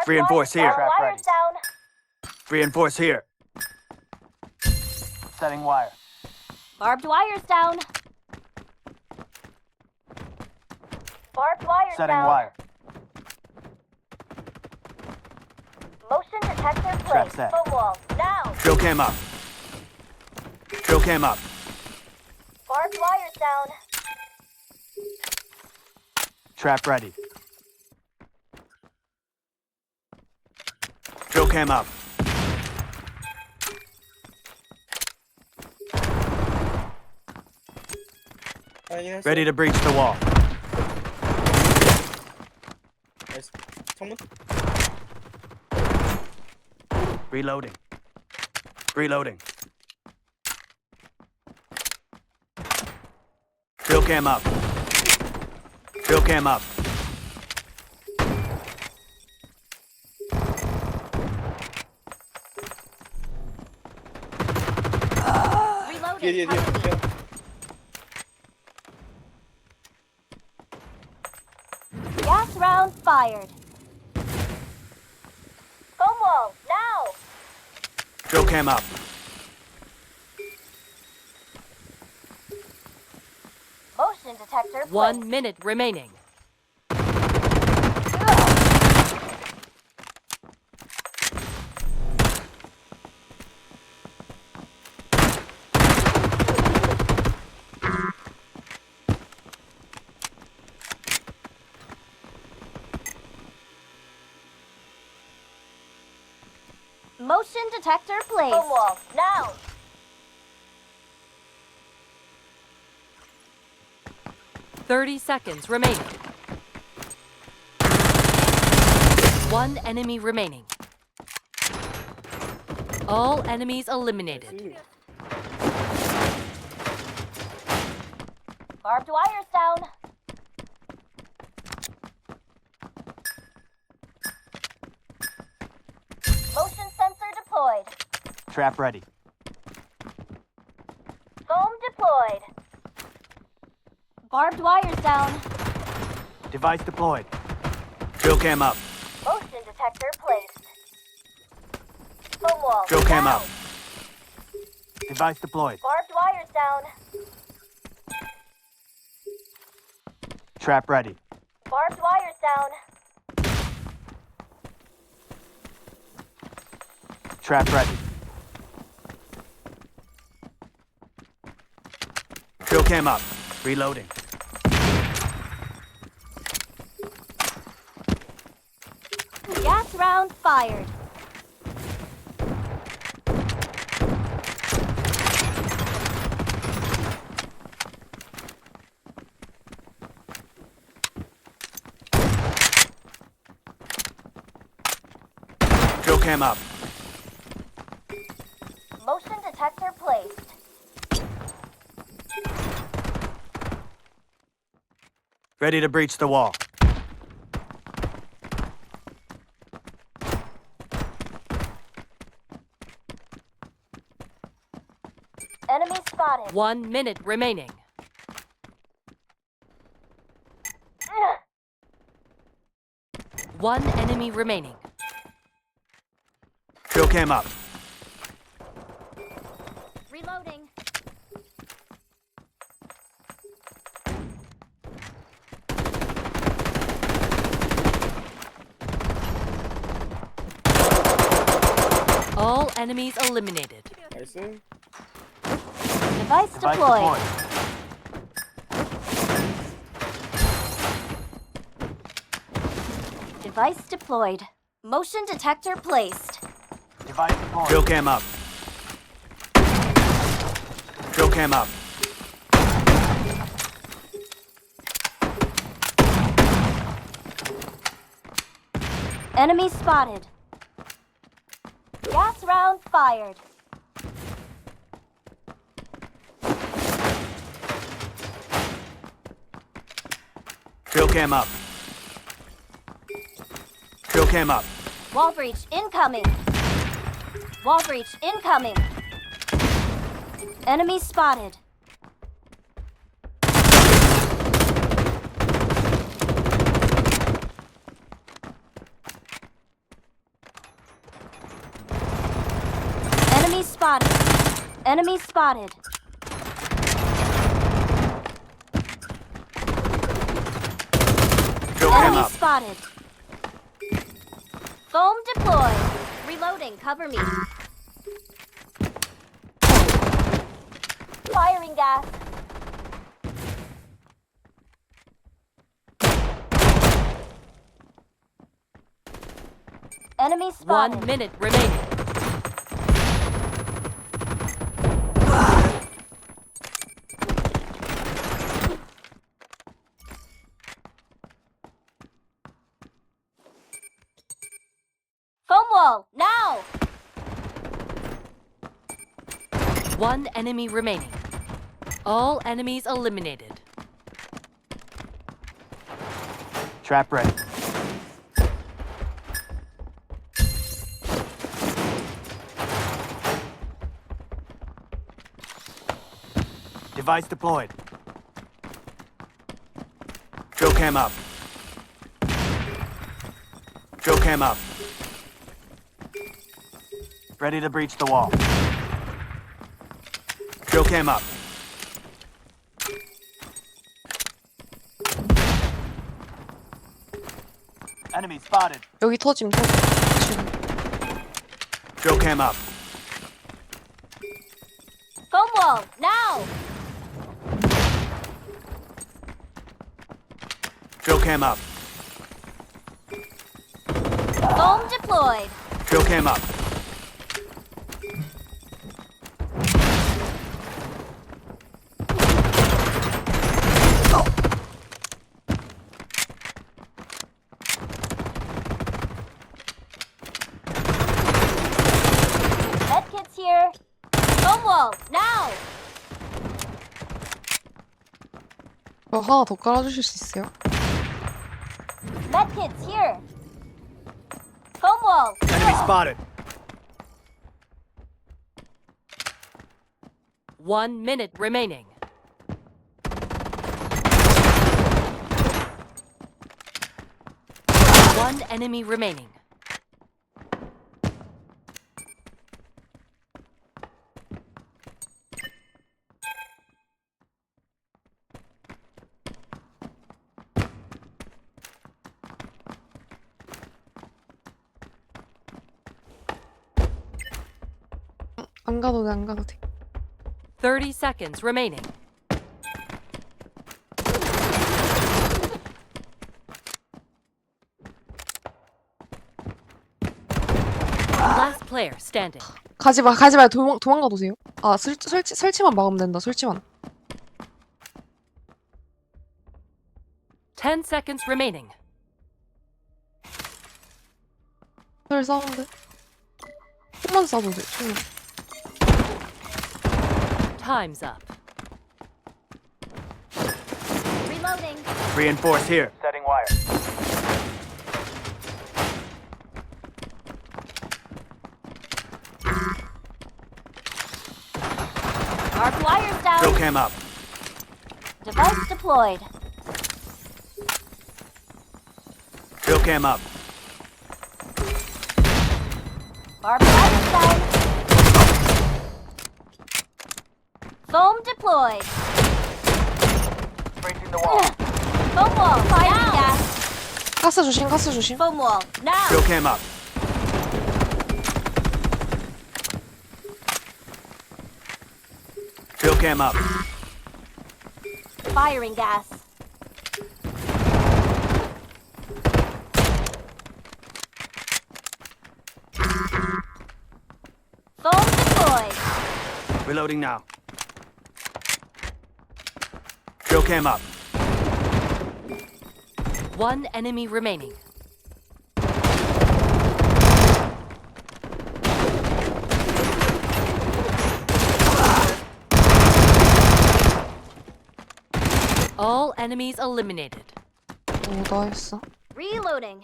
Reinforce here. Trap ready. Down. Reinforce here. Setting wire. Barbed wire's down. Barbed wire's Setting down. wire. Motion detector Trap placed. set. Foam wall. Now. Drill cam up. Drill cam up. Barbed wire's down. Trap ready. Drill cam up. Ready to breach the wall. Someone? Reloading. Reloading. Drill cam up. Drill cam up. Reloading. Yeah. Gas round fired. Foam wall. Now. Drill cam up. Motion detector placed. 1 minute remaining. Motion detector placed. Foam wall. Now. 30 seconds remaining. 1 enemy remaining. All enemies eliminated. Barbed wire's down. Motion sensor deployed. Trap ready. Foam deployed. Barbed wire's down. Device deployed. Drill cam up. Motion detector placed. Foam wall. Drill cam down. up. Device deployed. Barbed wire's down. Trap ready. Barbed wire's down. Trap ready. Drill cam up. Reloading. Gas round fired. Drill cam up. Motion detector placed. Ready to breach the wall. Enemy spotted. 1 minute remaining. Ugh. 1 enemy remaining. Drill cam up. Reloading. All enemies eliminated. I see. Device deployed. Device deployed. Motion detector placed. Device deployed. Drill cam up. Drill cam up. Enemy spotted. Gas round fired. Drill cam up. Drill cam up. Wall breach incoming. Wall breach incoming. Enemy spotted. Enemy spotted. Enemy spotted. Kill cam Enemy up. spotted. Foam deployed. Reloading. Cover me. Firing gas. Enemy spotted. 1 minute remaining. Foam wall. Now. 1 enemy remaining. All enemies eliminated. Trap ready. Device deployed. Kill cam up. Kill cam up. Ready to breach the wall. Kill cam up. Enemy spotted. 여기 터짐. 지금. Kill cam up. Foam wall. Now. Kill cam up. Foam deployed. Kill cam up. Medkits here. Foam wall. Now. 하나 더 깔아주실 수 있어요? Medkits here. Foam wall. Enemy spotted. 1 minute remaining. One enemy remaining. 안 가도 돼, 안 가도 돼. 30 seconds remaining. Last player standing. 가지 마, 가지 마. 도망가 도세요. 아, 설치만 막으면 된다. 설치만. 10 seconds remaining. 설 사운드. 총만 쏴도 돼. 총만. Time's up. Reloading. Reinforce here. Setting wire. Arc wires Kill down. cam up. Device deployed. Kill cam up. Arc wires down. Foam deployed. Breaching the wall. Foam wall. Firing gas. 가스 조심, 가스 조심. Foam wall. Now. Kill cam up. Kill cam up. Firing gas. Foam deployed. Reloading now. Kill cam up. One enemy remaining. All enemies eliminated. 오, 나이스. Reloading.